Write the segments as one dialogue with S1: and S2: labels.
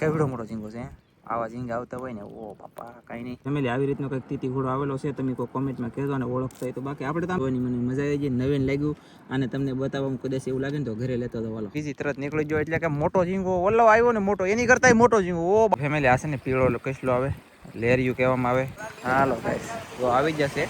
S1: કેવડો મોટો ઝીંગો છે આવા ઝીંગા આવતા હોય ને ઓ બાપા કાંઈ નહીં ફેમિલી આવી રીતનો કંઈક તીતી ઘોડો આવેલો છે તમે કોઈ કોમેન્ટમાં કહેજો અને ઓળખતા હોય તો બાકી આપણે તો મને મજા આવી ગઈ નવીન લાગ્યું અને તમને બતાવવામાં કદાચ એવું લાગે ને તો ઘરે લેતો તો વાલો બીજી તરત નીકળી ગયો એટલે કે મોટો ઝીંગો ઓલો આવ્યો ને મોટો એની કરતા મોટો ઝીંગો ઓ ફેમિલી આ છે ને પીળો કસલો આવે લેરિયું કહેવામાં આવે હાલો ગાઈસ તો આવી જશે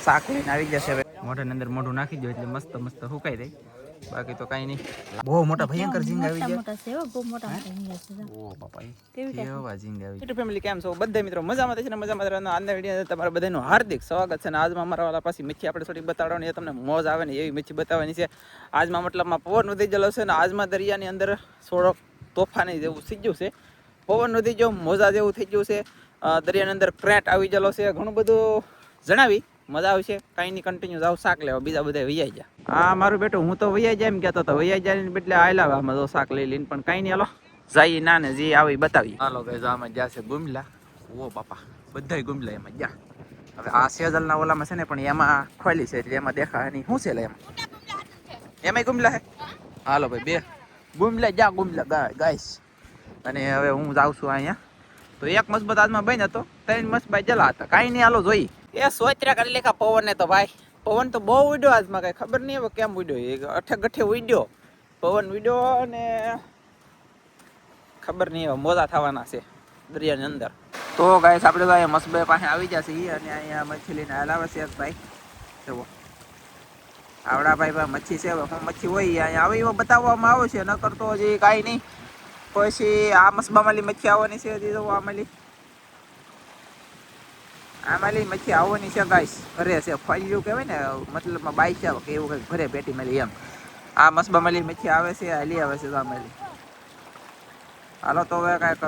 S1: શાક લઈને આવી જશે હવે મોઢાની અંદર મોઢું નાખી દો એટલે મસ્ત મસ્ત સુકાઈ જાય બાકી તો કાઈ નહીં બહુ મોટા ભયંકર ઝીંગા આવી ગયા મોટા છે બહુ મોટા ઝીંગા છે ઓ બાપા કેવા ઝીંગા આવી યુટ્યુબ ફેમિલી કેમ છો બધા મિત્રો મજામાં છે ને મજામાં રહેવાનો આજના વિડિયો તમારા બધાનું હાર્દિક સ્વાગત છે ને આજમાં અમારા વાળા પાછી મચ્છી આપણે થોડી બતાવવાની છે તમને મોજ આવે ને એવી મચ્છી બતાવવાની છે આજમાં મતલબમાં પવન વધી ગયેલો છે ને આજમાં દરિયાની અંદર થોડોક તોફાની જેવું થઈ ગયું છે પવન વધી ગયો મોજા જેવું થઈ ગયું છે દરિયાની અંદર ક્રેટ આવી ગયેલો છે ઘણું બધું જણાવી મજા આવશે કાંઈ નહીં કન્ટિન્યુ જાવ શાક લેવા બીજા બધા વૈયાઈ જાય હા મારું બેટું હું તો વૈયાઈ જાય એમ કહેતો તો વૈયાઈ જાય બદલે આયલા આમાં તો શાક લઈ લઈને પણ કાંઈ નહીં હાલો જઈએ ના ને જે આવી બતાવી હાલો ભાઈ આમાં જ્યાં છે ગુમલા ઓ બાપા બધાય ગુમલા એમાં જ્યાં હવે આ સેજલના ઓલામાં છે ને પણ એમાં ખોલી છે એટલે એમાં દેખા નહીં શું છે લે એમાં ગુમલા હે હાલો ભાઈ બે ગુમલા જ્યાં ગુમલા ગાઈસ અને હવે હું જાઉં છું અહીંયા તો એક મસ્બત આજમાં બન હતો ત્રણ મસ્બાઈ જલા હતા કાંઈ નહીં હાલો જોઈ એ સોચરા કરી લેખા પવન ને તો ભાઈ પવન તો બહુ ઉડ્યો આજમાં કઈ ખબર નહીં હવે કેમ ઉડ્યો અઠે ગઠે ઉડ્યો પવન ઉડ્યો અને ખબર નહીં હવે મોજા થવાના છે દરિયાની અંદર તો ગાઈસ આપણે તો અહીંયા મસ્બે પાસે આવી જશે અને અહીંયા મચ્છી લઈને હલાવે છે ભાઈ જુઓ આવડા ભાઈ મચ્છી છે હવે હું મચ્છી હોય અહીંયા આવી એમાં બતાવવામાં આવે છે ન કરતો હજી કાંઈ નહીં પછી આ મસ્બામાલી મચ્છી આવવાની છે હજી તો આમાલી મચ્છી આવવાની છે ગાઈસ ઘરે છે ફાલ્યું કહેવાય ને મતલબમાં બાઈ છે કે એવું કંઈક ઘરે પેટી મળી એમ આ મસ્બામાલી મચ્છી આવે છે હાલી આવે છે તો આમાલી હાલો તો હવે કાંઈક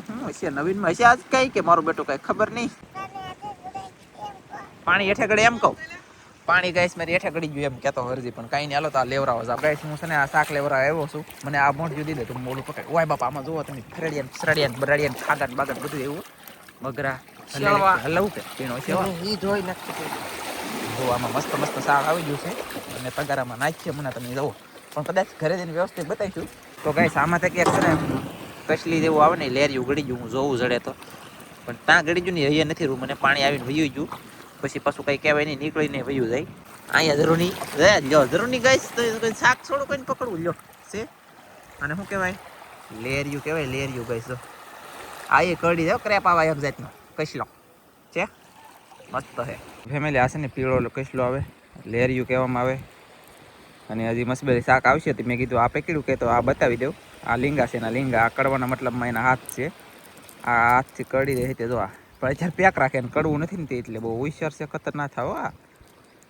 S1: શું હશે નવીનમાં હશે આજ કઈ કે મારું બેટું કાંઈ ખબર નહીં પાણી હેઠે ગળે એમ કહું પાણી ગાઈસ મારી હેઠે ગળી ગયું એમ કહેતો હરજી પણ કાંઈ નહીં હાલો તો આ લેવરાવો જાવ ગાઈસ હું છે ને આ શાક લેવરાવ આવ્યો છું મને આ મોઢું દીધે તો મોડું પકડ ઓય બાપા આમાં જુઓ તમે ફરડિયાન સરડિયાન બરાડિયાન ખાગન બાગન બધું એવું મગરા હલાવું કે પીણો છે ઈ જોઈ નથી જો આમાં મસ્ત મસ્ત શાક આવી ગયું છે અને તગારામાં નાખીએ મને તમે જુઓ પણ કદાચ ઘરે જઈને વ્યવસ્થિત બતાવીશું તો ગાઈસ આમાં તો ક્યાંક છે ને કસલી જેવું આવે ને લેરિયું ગળી ગયું હું જોવું જડે તો પણ ત્યાં ગળી ગયું ને અહીંયા નથી રૂ મને પાણી આવીને વયું ગયું પછી પાછું કઈ કહેવાય નહીં નીકળીને વયું જાય અહીંયા જરૂર નહીં લ્યો જરૂર નહીં ગાઈસ તો શાક થોડું કઈને પકડવું લ્યો છે અને શું કહેવાય લેરિયું કહેવાય લેરિયું ગાઈસ તો આ એ કડી જાવ ક્રેપ આવા એક જાતનો કસલો છે મસ્ત છે ફેમિલી આ છે ને પીળો કસલો આવે લેરિયું કહેવામાં આવે અને હજી મસ્બેરી શાક આવશે તો મેં કીધું આ પેકડ્યું કે તો આ બતાવી દઉં આ લીંગા છે એના લીંગા આ કડવાના મતલબમાં એના હાથ છે આ હાથથી કડી રહે તે જો આ પણ અત્યારે પેક રાખે ને કડવું નથી ને તે એટલે બહુ હોશિયાર છે ખતરનાક થાવ આ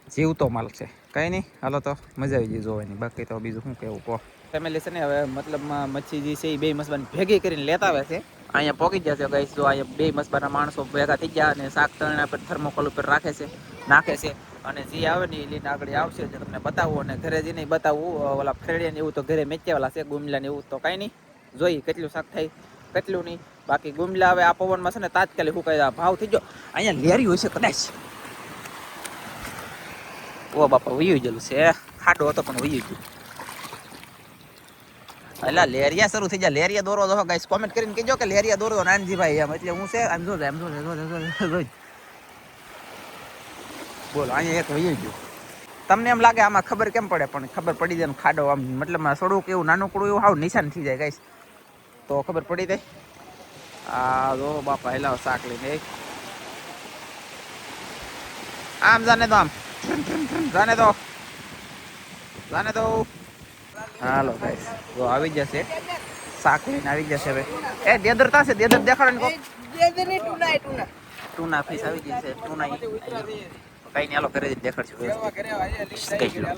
S1: જીવતો માલ છે કંઈ નહીં હાલો તો મજા આવી જાય જોવાની બાકી તો બીજું શું કહેવું કહો ફેમિલી છે ને હવે મતલબમાં મચ્છી જે છે એ બે મસ્બાની ભેગી કરીને લેતા આવે છે અહીંયા પોકી જશે ગાઈસ જો અહીંયા બે મસ્બાના માણસો ભેગા થઈ ગયા અને શાક તળણા પર થર્મોકોલ ઉપર રાખે છે નાખે છે અને જે આવે ને એ લઈને આગળ આવશે જે તમને બતાવવું અને ઘરે જઈને બતાવવું ઓલા ફેડિયા ને એવું તો ઘરે મેચ્યાવાલા છે ગુમલા ને એવું તો કાંઈ નહીં જોઈ કેટલું શાક થાય કેટલું નહીં બાકી ગુમલા હવે આ પવનમાં છે ને તાત્કાલિક શું કહે ભાવ થઈ ગયો અહીંયા લેરી હોય છે કદાચ ઓ બાપા વયું ગયેલું છે ખાડો હતો પણ વયું ગયું એટલે લેરિયા શરૂ થઈ જાય લેરિયા દોરો જો ગાઈસ કોમેન્ટ કરીને કહેજો કે લેરિયા દોરો નાનજીભાઈ એમ એટલે હું છે આમ જો બોલો અહીંયા એક વયું ગયું તમને એમ લાગે આમાં ખબર કેમ પડે પણ ખબર પડી જાય ખાડો આમ મતલબ થોડુંક એવું નાનકડું એવું હાવ નિશાન થઈ જાય ગાઈસ તો ખબર પડી જાય આ જો બાપા હેલાવ શાક લઈને આમ જાને તો હાલો ગાઈસ જો આવી જશે શાક લઈને આવી જશે હવે એ દેદરતા છે દેદર દેખાડો ને કો ટુના ફિશ આવી જશે ટુના કઈ નહીં હાલો ઘરે જ દેખાડશું કઈ લો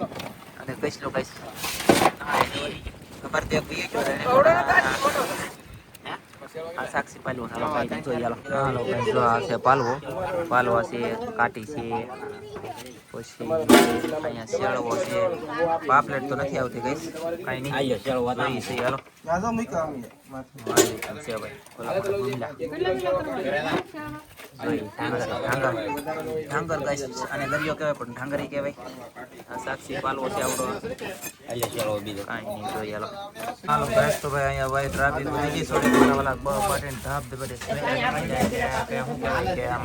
S1: અને કઈ લો ગાઈસ ખબર તે કઈ જો આ સાક્ષી પાલવો હાલો ભાઈ જોઈ હાલો ગાઈસ જો આ છે પાલવો છે કાટી છે પછી અહીંયા શેળવો છે પાપલેટ તો નથી આવતી ગાઈસ કાઈ નહીં આયો શેળવો આવી છે હાલો વાહ છે ભાઈ ઓલા ગુમલા ઢાંગર ગાઈસ અને દરિયો કહેવાય પણ ઢાંગરી કહેવાય આ સાક્ષી પાલવો છે આપણો એટલે ચલો બીજો કાંઈ નહીં જોઈએ હાલો હાલો ગાઈસ તો ભાઈ અહીંયા ભાઈ ટ્રાફિક વધી ગઈ થોડી વાલા બટેન ધાબ દે બધે કે હું કહેવાય કે આમ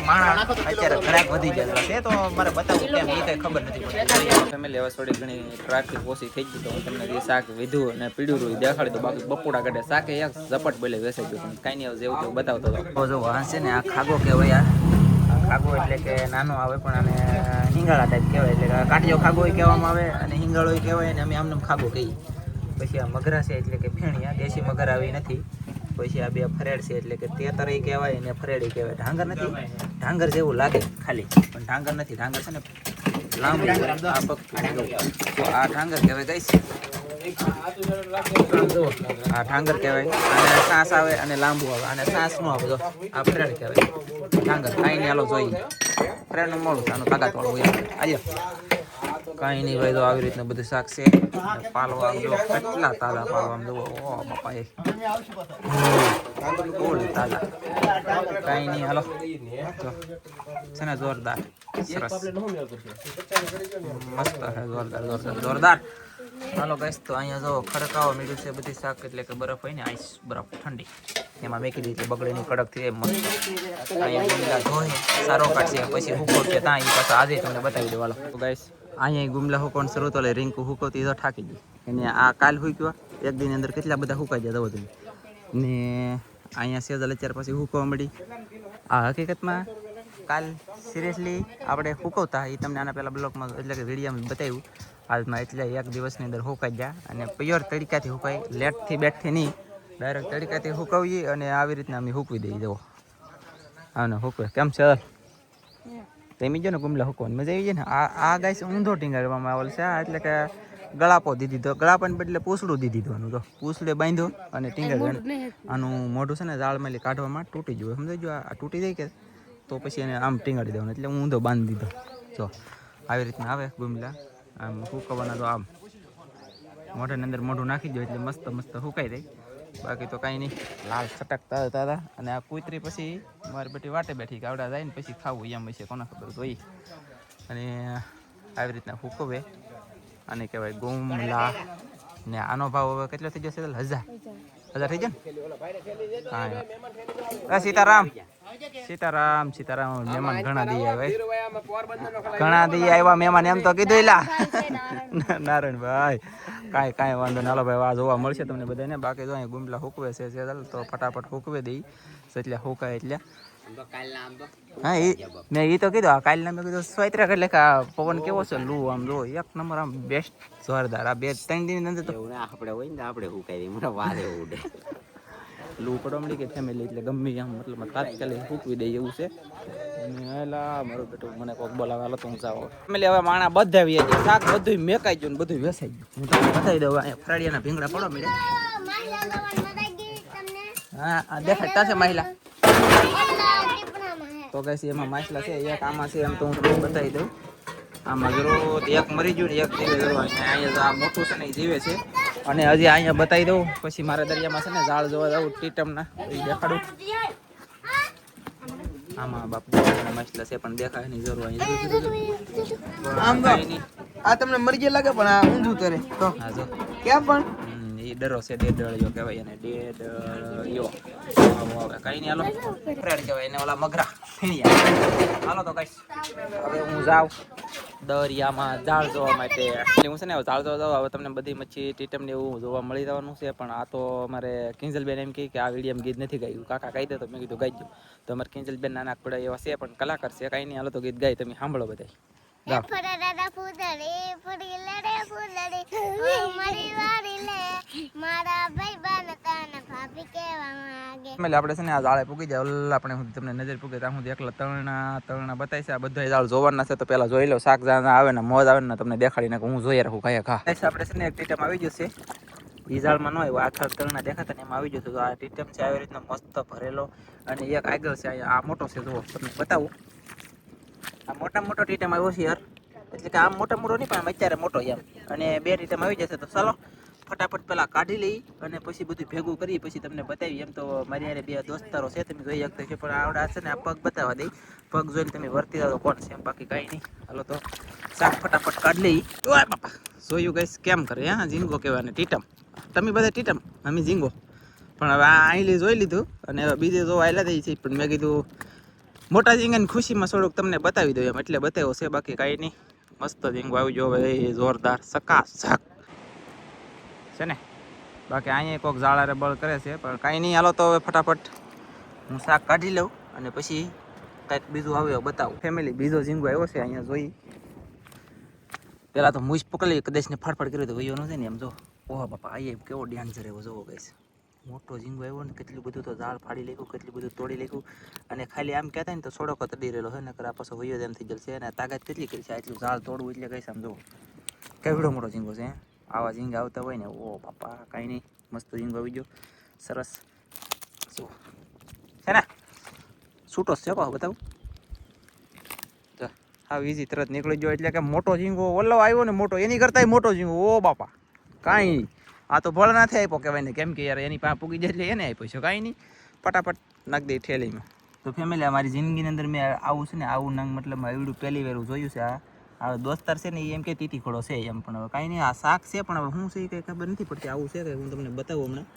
S1: માણા અત્યારે ઘરાક વધી જાય છે તો મારે બતાવું કેમ એ કઈ ખબર નથી પડતી તમે લેવા થોડી ઘણી ટ્રાફિક ઓછી થઈ ગઈ તો હું તમને જે શાક વિધું અને પીડ્યું રહ્યું દેખાડી તો બાકી બપોડા કાઢે શાકે એક ઝપટ બોલે વેસાઈ ગયું પણ કાંઈ નહીં જેવું તેવું બતાવતો હતો જો વાંસ છે ને આ ખાગો કહેવાય આ ખાગો એટલે કે નાનો આવે પણ આને હિંગાળા ટાઈપ કહેવાય એટલે કાઠિયો ખાગો કહેવામાં આવે અને હિંગાળો કહેવાય અને અમે આમને ખાગો કહીએ પછી આ મગરા છે એટલે કે ફેણિયા દેશી મગર આવી નથી પછી આ બે ફરેડ છે એટલે કે તેતરી કહેવાય અને ફરેડી કહેવાય ઢાંગર નથી ઢાંગર જેવું લાગે ખાલી પણ ઢાંગર નથી ઢાંગર છે ને લાંબુ આ પગ તો આ ઢાંગર કહેવાય ગઈ છે આ ઢાંગર કહેવાય અને સાસ આવે અને લાંબુ આવે અને સાસ નો આવે જો આ ફરેડ કહેવાય ઢાંગર કાંઈ નહીં હાલો જોઈએ ફરેડનું મોડું આનું તાકાત વાળું હોય આજે કાંઈ નહીં ભાઈ તો આવી રીતના બધું શાક છે પાલવા આમ જો કેટલા તાજા પાલવા આમ જુઓ ઓ બાપા એ તાજા કાંઈ નહીં હાલો છે ને જોરદાર સરસ મસ્ત હે જોરદાર હાલો ગાઈસ તો અહીંયા જો ખડકાવા મીઠું છે બધી શાક એટલે કે બરફ હોય ને આઈસ બરફ ઠંડી એમાં મેકી દીધી બગડે ની કડક થઈ મસ્ત અહીંયા ગુમલા ધોઈ સારો કાઢશે પછી હુકો છે ત્યાં એ પાછા આજે તમને બતાવી દો હાલો ગાઈસ અહીંયા ગુમલા હુકોણ શરૂ તો લે રીંકુ હુકોતી તો ઠાકી ગઈ એને આ કાલ હુક્યો એક દિન અંદર કેટલા બધા હુકાઈ જાય જવો તમે ને અહીંયા સેજલ અત્યારે પછી હુકવા મળી આ હકીકતમાં કાલ સિરિયસલી આપણે હુકવતા એ તમને આના પહેલાં બ્લોગમાં એટલે કે વિડીયોમાં બતાવ્યું હાલમાં એટલે એક દિવસની અંદર હુકાઈ ગયા અને પ્યોર તડકાથી હુકાય લેટથી બેટથી નહીં ડાયરેક્ટ તડકાથી હુકવીએ અને આવી રીતના અમે હૂકવી દઈએ જવો આને હૂકવે કેમ છે તેમી જો ને ગુમલા હુકવાની મજા આવી જાય ને આ ગાય ઊંધો ટીંગાડવામાં આવેલ છે એટલે કે ગળાપો દીધી તો ગળાપાને બદલે પૂછડું દીધી દીધું તો પૂછડે બાંધ્યો અને ટીંગાડ આનું મોઢું છે ને જાળમાં કાઢવામાં તૂટી ગયું સમજાઈ ગયું આ તૂટી જાય કે તો પછી એને આમ ટીંગાડી દેવાનું એટલે હું ઊંધો બાંધી દીધો જો આવી રીતના આવે ગુમલા આમ હુકવાના તો આમ મોઢાની અંદર મોઢું નાખી દો એટલે મસ્ત મસ્ત હુકાઈ જાય બાકી તો કાંઈ નહીં લાલ છટકતા હતા અને આ કૂતરી પછી મારી બેટી વાટે બેઠી કે આવડા જાય ને પછી ખાવું એમ હશે કોને ખબર જોઈ અને આવી રીતના હુકવે આને કહેવાય ગુમલા ને આનો ભાવ હવે કેટલો થઈ જશે 1000 થઈ જાય ને સીતારામ સીતારામ સીતારામ મહેમાન ઘણા દી આવ્યા મહેમાન એમ તો કીધું એલા નારાયણભાઈ કાંઈ વાંધો ના ભાઈ આ જોવા મળશે તમને બધાને બાકી જો અહીં ગુમલા હુકવે છે તો ફટાફટ હુકવે દઈ એટલે હુકાય એટલે હા મેં એ તો કીધું કાલના મેં કીધું સ્વાઈત્રા એટલે કે પવન કેવો છે લૂ આમ જો એક નંબર આમ બેસ્ટ જોરદાર આ 2-3 દિન અંદર તો આપણે હોય ને આપણે હુકાઈ મને વારે ઉડે લૂ પડમડી કે ફેમિલી એટલે ગમે આમ મતલબ તાત્કાલિક ફૂકવી દે એવું છે અને એલા મારું બેટું મને કોક બોલાવે હાલો તો હું જાવ ફેમિલી હવે માણા બધા વી જાય શાક બધું મેકાઈ ગયું ને બધું વેસાઈ ગયું હું તમને બતાવી દઉં અહીંયા ફરાડિયાના ભીંગડા પડો મળે હા દેખાતા છે મહિલા તો કઈ એમાં માછલા છે એક આમાં છે એમ તો હું તમને બતાવી દઉં આમાં જરૂર એક મરી ગયું ને એક જીવે જરૂર અહીંયા આ મોટું છે ને એ જીવે છે અને હજી અહીંયા બતાવી દઉં પછી મારા દરિયામાં છે ને ઝાડ જોવા જવું ટીટમના એ દેખાડું આમાં બાપુ માછલા છે પણ દેખાય નહીં જરૂર અહીંયા આ તમને મરી ગયા લાગે પણ આ ઊંધું તરે તો હા જો ક્યાં પણ એ ડરો છે ડેડળિયો કહેવાય એને ડેડળિયો કઈ નહીં હાલો ફ્રેડ કહેવાય એને ઓલા મગરા ફીણિયા હાલો તો કઈ હવે હું જાઉં દરિયામાં ઝાડ જોવા માટે હું છે ને ઝાડ જોવા જાઉં હવે તમને બધી મચ્છી ટીટમ ને એવું જોવા મળી જવાનું છે પણ આ તો અમારે કિંજલબેન એમ કહે કે આ વિડીયોમાં ગીત નથી ગાયું કાકા કહી દે તો મેં કીધું ગાઈ દઉં તો અમારે કિંજલબેન નાના પડે એવા છે પણ કલાકાર છે કાંઈ નહીં હાલો તો ગીત ગાય તમે સાંભળો બધા આપણે છે ને આ જાળે પૂકી જાય ઓલા આપણે તમને નજર પૂકે ત્યાં સુધી એકલા તરણા બતાવી છે આ બધા જાળ જોવાના છે તો પેલા જોઈ લો શાક આવે ને મોજ આવે ને તમને દેખાડીને હું જોઈ રાખું કયા ખા આપણે છે ને એક ટીટમ આવી જશે એ જાળમાં ન આવ્યો આખા તરણા દેખાતા ને એમાં આવી જશે તો આ ટીટમ છે આવી રીતના મસ્ત ભરેલો અને એક આગળ છે અહીંયા આ મોટો છે જુઓ તમને બતાવું આ મોટો ટીટમ આવ્યો છે યાર એટલે કે આમ મોટો નહીં પણ અત્યારે મોટો એમ અને 2 ટીટમ આવી જશે તો ચાલો ફટાફટ પેલા કાઢી લઈ અને પછી બધું ભેગું કરી પછી તમને બતાવી. એમ તો મારી હારે બે દોસ્તારો છે, તમે જોઈ શકતા છે, પણ આવડા છે ને આ પગ બતાવવા દઈ. પગ જોઈને તમે વર્તી જાવ કોણ છે એમ, બાકી કાંઈ નહીં. હાલો તો શાક ફટાફટ કાઢી લઈ. ઓય બાપા જોયું ગઈશ કેમ કરે હા ઝીંગો કહેવાય ને ટીટમ. તમે બધા ટીટમ અમે ઝીંગો. પણ હવે આ આઈલી જોઈ લીધું અને હવે બીજે જો આયલા દઈ છે, પણ મેં કીધું મોટા ઝીંગાની ખુશીમાં થોડુંક તમને બતાવી દઉં એમ, એટલે બતાવ્યો છે, બાકી કાંઈ નહીં. મસ્ત ઝીંગો આવી ગયો હવે જોરદાર સકાસક છે ને. બાકી અહીંયા કોઈક ઝાડા રબળ કરે છે, પણ કાંઈ નહીં. હાલો તો હવે ફટાફટ હું શાક કાઢી લઉં અને પછી કંઈક બીજું આવ્યો બતાવું. ફેમિલી બીજો ઝીંગો આવ્યો છે અહીંયા જોઈ. પેલા તો મૂછ પકડી કદાચ ને ફાડફાડ કર્યો તો વયો નથી ને એમ જો. ઓહો બાપા આ કેવો ડેન્જર એવો જોવો ગઈશ. મોટો ઝીંગો આવ્યો ને કેટલું બધું તો ઝાડ ફાડી લેખું, કેટલું બધું તોડી લેખું. અને ખાલી આમ કહેતા ને તો થોડોક તડી રહેલો છે, નકર આ પાછો વયો એમ થઈ જશે. અને તાકાત કેટલી કરી છે આટલું ઝાડ તોડવું એટલે કહીશ આમ જુઓ કેવડો મોટો ઝીંગો છે. આવા ઝીંગા આવતા હોય ને ઓ બાપા કાંઈ નહીં મસ્ત ઝીંગો આવી ગયો સરસ. શું છે ને છૂટો છે પાછો બતાવું. હા ઈઝી તરત નીકળી ગયો. એટલે કે મોટો ઝીંગો ઓલો આવ્યો ને મોટો એની કરતાંય મોટો ઝીંગો. ઓ બાપા કાંઈ આ તો ભોળાનાથે આપ્યો કહેવાય ને, કેમ કે યાર એની પાસે પૂગી જાય એટલે એને આપ્યો છે. કાંઈ નહીં ફટાફટ નાખી દઈ ઠેલીમાં. તો ફેમિલી અમારી જિંદગીની અંદર મેં આવું છે ને આવું નંગ મતલબ એવડું પહેલી વાર જોયું છે. આ દોસ્તાર છે ને એ એમ કે તીતી ખોડો છે એમ, પણ હવે કાંઈ નહીં આ શાક છે, પણ હવે શું છે એ કંઈ ખબર નથી પડતી. આવું છે કે હું તમને બતાવું હમણાં.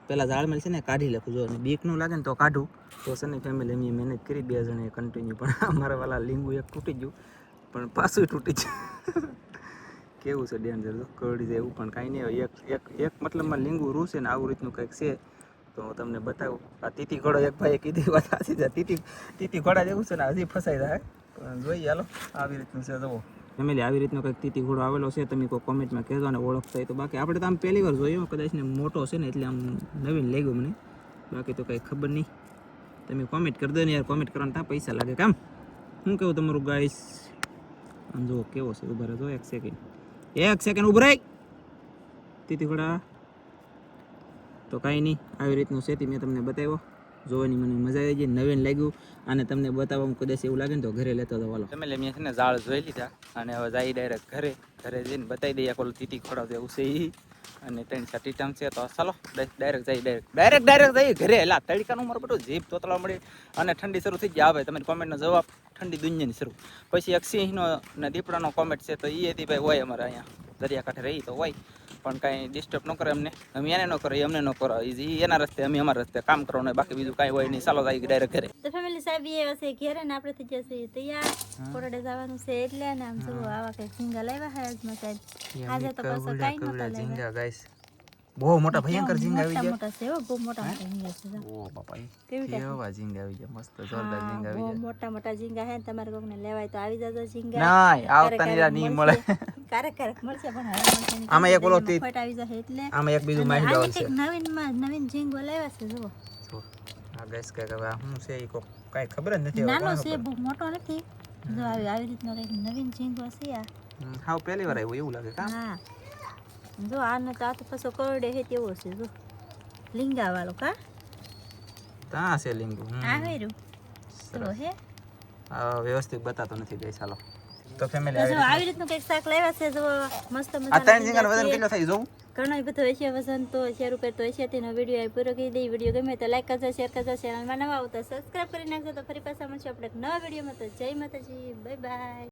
S1: પહેલાં ઝાડમાં છે ને કાઢી લખું જો, અને બીક ન લાગે ને તો કાઢું તો છે ને ફેમિલી એમ મહેનત કરી 2 જણે કન્ટિન્યુ. પણ અમારા વાલા લીંબુ એક તૂટી ગયું પણ પાછું તૂટી ગયું. કેવું છે ડેન્જર તો કરડી જાય એવું. પણ કાંઈ નહીં એક મતલબમાં લીંબુ રૂ છે ને આવું રીતનું કંઈક છે તો હું તમને બતાવું. આ તીતી ઘોડો એક ભાઈએ કીધી વાત સાચી છે. તીતી ઘોડા જેવું છે ને હજી ફસાઈ જાય. પણ જોઈએ હાલો આવી રીતનું છે જુઓ ફેમિલી. આવી રીતનો કંઈક તીતી ઘોડો આવેલો છે, તમે કોઈ કોમેન્ટમાં કહેજો ને ઓળખતા હોય તો. બાકી આપણે તો આમ પહેલી વાર જોયો, કદાચ ને મોટો છે ને એટલે આમ નવીન લાગ્યું મને. બાકી તો કંઈ ખબર નહીં. તમે કોમેન્ટ કરી દો ને યાર, કોમેન્ટ કરવાના ત્યાં પૈસા લાગે કામ. શું કેવું તમારું ગાઈસ? આમ જુઓ કેવો છે. ઉભા રહેજો 1 સેકન્ડ ઉભા રહી તીતી ઘોડા. તો કાંઈ નહીં આવી રીતનું છે તે મેં તમને બતાવ્યો. જોવાની મને મજા આવી ગઈ, નવીન લાગ્યું. અને તમને બતાવવામાં કદાચ એવું લાગે ને તો ઘરે લેતો હતો. વાલો તમે મેં છે ને ઝાડ જોઈ લીધા અને હવે જાય ડાયરેક્ટ ઘરે જઈને બતાવી દઈએ કોલ તીતી ખોડાવ એવું છે એ. અને 3 ટીટમ છે તો ચાલો ડાયરેક્ટ જઈએ ઘરે. એલા તડકાનું મારું બધું જીભ તોતળવા મળી અને ઠંડી શરૂ થઈ ગયા. આવે તમારી કોમેન્ટનો જવાબ ઠંડી દુનિયાની શરૂ. પછી એક સિંહનો ને દીપડાનો કોમેન્ટ છે તો એ હતી ભાઈ હોય અમારે અહીંયા દરિયાકાંઠે રહી તો હોય, પણ કાંઈ ડિસ્ટર્બ ન કરે અમને. અમે એને ન કરે અમને ન કરો. એના રસ્તે અમે અમારા રસ્તે કામ કરવાનું હોય, બાકી બીજું કાંઈ હોય નહીં. ચાલો જાય ડાયરેક્ટ ઘરે. તો ફેમિલી સાહેબ એ હશે ઘરે ને આપણે થઈ જશે તૈયાર કોરડે જવાનું છે એટલે ને આમ જો આવા કઈ ઝીંગા લાવ્યા હે આજમાં સાહેબ. આજે તો પાછો કાંઈ નહોતા ઝીંગા ગાઈસ. બહુ મોટા ભયંકર ઝીંગા આવી ગયા. મોટા છે બહુ મોટા ઝીંગા છે. ઓ બાપા કેવા ઝીંગા આવી ગયા. મસ્ત જોરદાર ઝીંગા આવી ગયા. બહુ મોટા ઝીંગા હે. તમારે કોકને લેવાય તો આવી જાજો ઝીંગા. ના આવતા નહીં મળે. ક્યારેક મળશે પણ હવે મળશે નહીં. આમાં એક ઓલો ફટ આવી જશે એટલે આમાં એક બીજું માહી ગાવ છે. નવીન ઝીંગો લાવ્યા છે જુઓ. આ ગાઈસ કે હવે શું છે ઈ કો કાઈ ખબર જ નથી. નાનો છે બહુ મોટો નથી. જો આવી રીતનો કઈક નવીન ઝીંગો છે આ. હાવ પહેલી વાર આવ્યો એવું લાગે કા. હા જો આને તો આ તો પાછો કરડે હે તેવો છે જો લીંગા વાળો કા. તા છે લીંગુ. આ વેરું તો હે આ વ્યવસ્થિત બતાતો નથી ગઈ. ચાલો તો ફેમિલી આવી રીતનું કઈક શાક લાવ્યા છે જો મસ્ત મજા. આ 3 ઝીંગાનો વજન કેટલો થાય જોઉં? ઘણો બધો હશે વજન તો શેર ઉપર તો હશે. તેનો વિડીયો પૂરો કરી દઈ. વિડીયો ગમે તો લાઈક કરજો, શેર કરજો. ચેનલમાં નવા આવો તો સબસ્ક્રાઇબ કરી નાખજો. તો ફરી પાછા મળશું આપણે નવા વિડીયોમાં. તો જય માતાજી, બાય બાય.